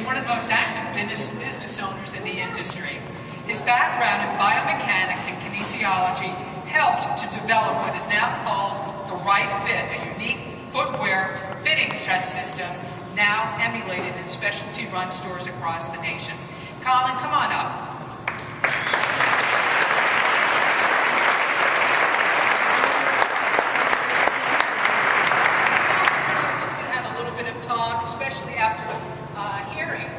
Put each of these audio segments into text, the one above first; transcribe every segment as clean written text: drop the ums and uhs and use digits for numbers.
is one of the most active business owners in the industry. His background in biomechanics and kinesiology helped to develop what is now called the Right Fit, a unique footwear fitting system now emulated in specialty run stores across the nation. Colin, come on up. Especially after hearing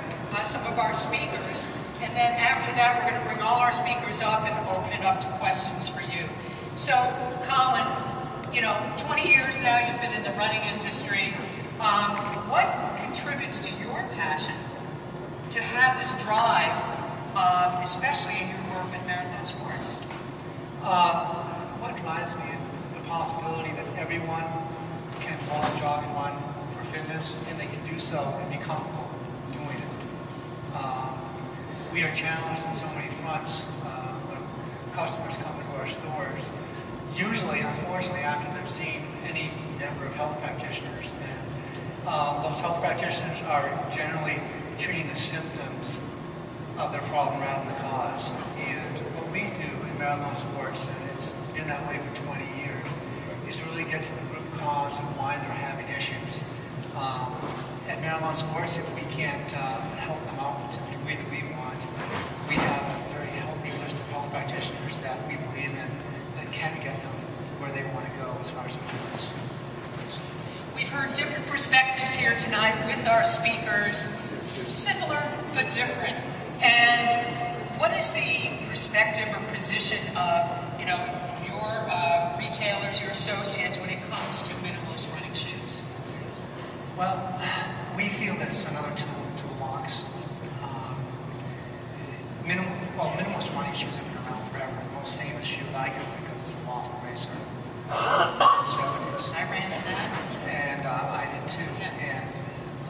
some of our speakers. And then after that, we're going to bring all our speakers up and open it up to questions for you. So, Colin, 20 years now you've been in the running industry. What contributes to your passion to have this drive, especially in your work with marathon sports? What drives me is the possibility that everyone can walk, jog, and run fitness, and they can do so and be comfortable doing it. We are challenged in so many fronts when customers come into our stores, usually, unfortunately, after they've seen any number of health practitioners. And those health practitioners are generally treating the symptoms of their problem rather than the cause. And what we do in marathon sports, and it's been that way for 20 years, is really get to the root cause of why they're having issues. At Marathon Sports, if we can't help them out to the degree that we want, we have a very healthy list of health practitioners that we believe in that can get them where they want to go as far as performance. We've heard different perspectives here tonight with our speakers, similar but different. And what is the perspective or position of your retailers, your associates when it comes to minimalist running shoes? Well, we feel that it's another tool in the toolbox. Minimalist running shoes have been around forever. The most famous shoe that I can think of is the Waffle Racer. I ran in that. And I did too. Yeah.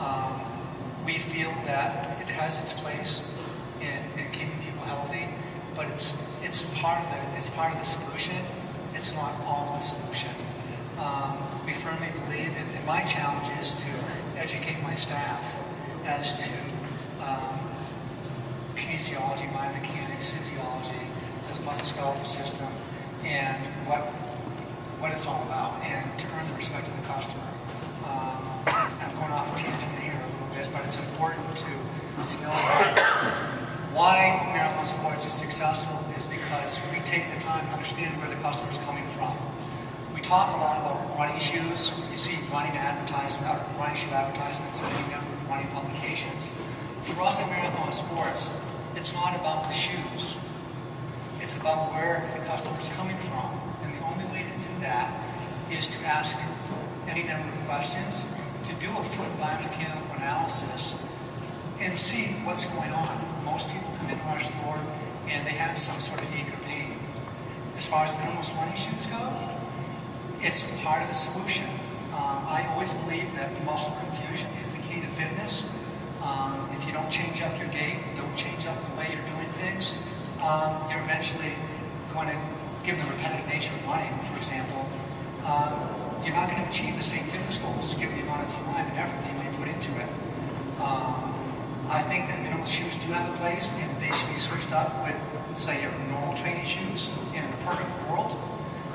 And we feel that it has its place in keeping people healthy, but it's part of the solution. It's not all the solution. We firmly believe, and my challenge is to educate my staff as to kinesiology, biomechanics, physiology, as a musculoskeletal system, and what it's all about, and to earn the respect of the customer. I'm going off a tangent here a little bit, but it's important to know that why Marathon Sports is successful is because we take the time to understand where the customer is coming from. We talk a lot about running shoes. You see running shoe advertisements in many number of running publications. For us at Marathon Sports, it's not about the shoes. It's about where the customer is coming from. And the only way to do that is to ask any number of questions, to do a foot biomechanical analysis, and see what's going on. Most people come into our store and they have some sort of ache or pain. As far as minimalist running shoes go, it's part of the solution. I always believe that muscle confusion is the key to fitness. If you don't change up your gait, don't change up the way you're doing things, you're eventually going to, given the repetitive nature of running, for example, you're not going to achieve the same fitness goals given the amount of time and effort that you may put into it. I think that minimal shoes do have a place, and they should be switched up with, say, your normal training shoes. In a perfect world,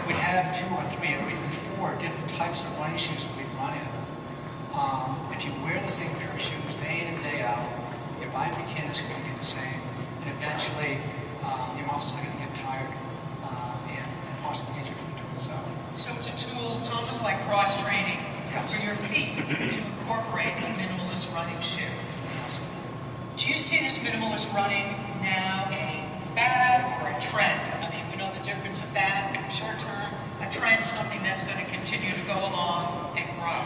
we'd have 2 or 3 or even 4 different types of running shoes that we'd run in. If you wear the same pair of shoes day in and day out, your biomechanics are going to be the same, and eventually your muscles are going to get tired and possibly injured from doing so. So it's a tool, it's almost like cross-training for your feet to incorporate a minimalist running shoe. Do you see this minimalist running now a fad or a trend? I mean, we know the difference of fad, short term, a trend, something that's going to continue to go along and grow.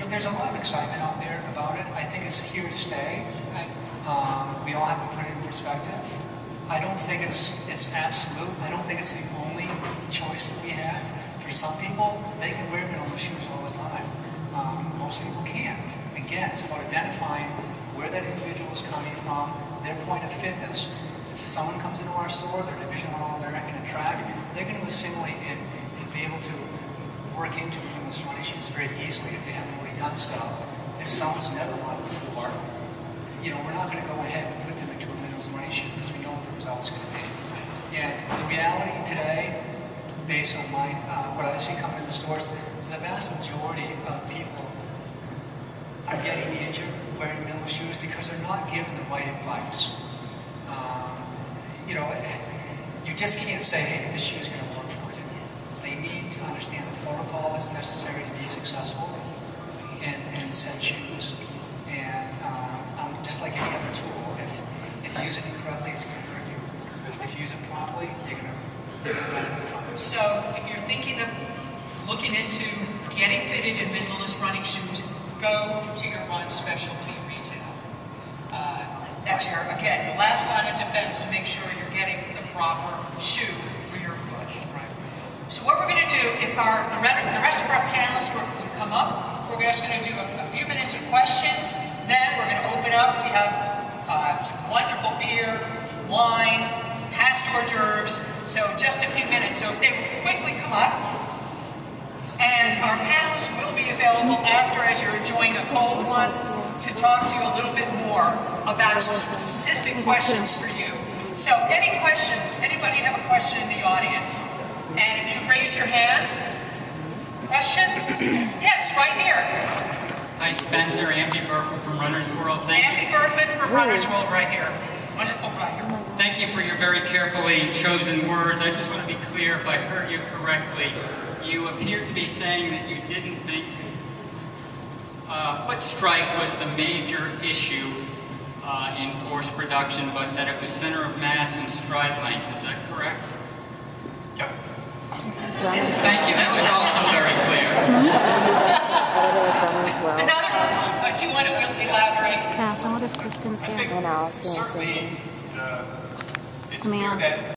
There's a lot of excitement out there about it. I think it's here to stay. Right. We all have to put it in perspective. I don't think it's absolute. I don't think it's the only choice that we have. For some people, they can wear minimalist shoes all the time. Most people can't. Again, it's about identifying where that individual is coming from, their point of fitness. If someone comes into our store, they're Division I All-American in track, they're going to assimilate and be able to work into minimalist running shoes very easily if they haven't already done so. If someone's never run before, we're not going to go ahead and put them into a minimum running shoe because we know what the result's going to be. And the reality today, based on what I see coming in the stores, the vast majority of people are getting injured wearing minimal shoes because they're not given the right advice. You just can't say, hey, this shoe is going to work for you. They need to understand the protocol that's necessary to be successful in said shoes. And just like any other tool, if you use it incorrectly, it's going to hurt you. If you use it properly, you're going to benefit from it. So if you're thinking of looking into getting fitted in minimalist running shoes, go to your run specialty retail. That's your last line of defense to make sure you're getting the proper shoe for your foot. Right. So what we're going to do, if the rest of our panelists would come up, we're just going to do a few minutes of questions. Then we're going to open up. We have some wonderful beer, wine, past hors d'oeuvres. So just a few minutes. So if they would quickly come up. And our panelists will be available after, as you're enjoying a cold one, to talk to you a little bit more about specific questions for you. So any questions? Anybody have a question in the audience? And if you raise your hand. Question? Yes, right here. Hi, Spencer. Andy Burford from Runner's World. Andy Burford from Runner's World right here. Wonderful rider. Thank you for your very carefully chosen words. I just want to be clear if I heard you correctly. You appeared to be saying that you didn't think foot strike was the major issue in force production, but that it was center of mass and stride length. Is that correct? Yep. Thank you. That was also very clear. Another, do you want to elaborate? Yeah, some of the questions here. I think certainly it's clear Commands. that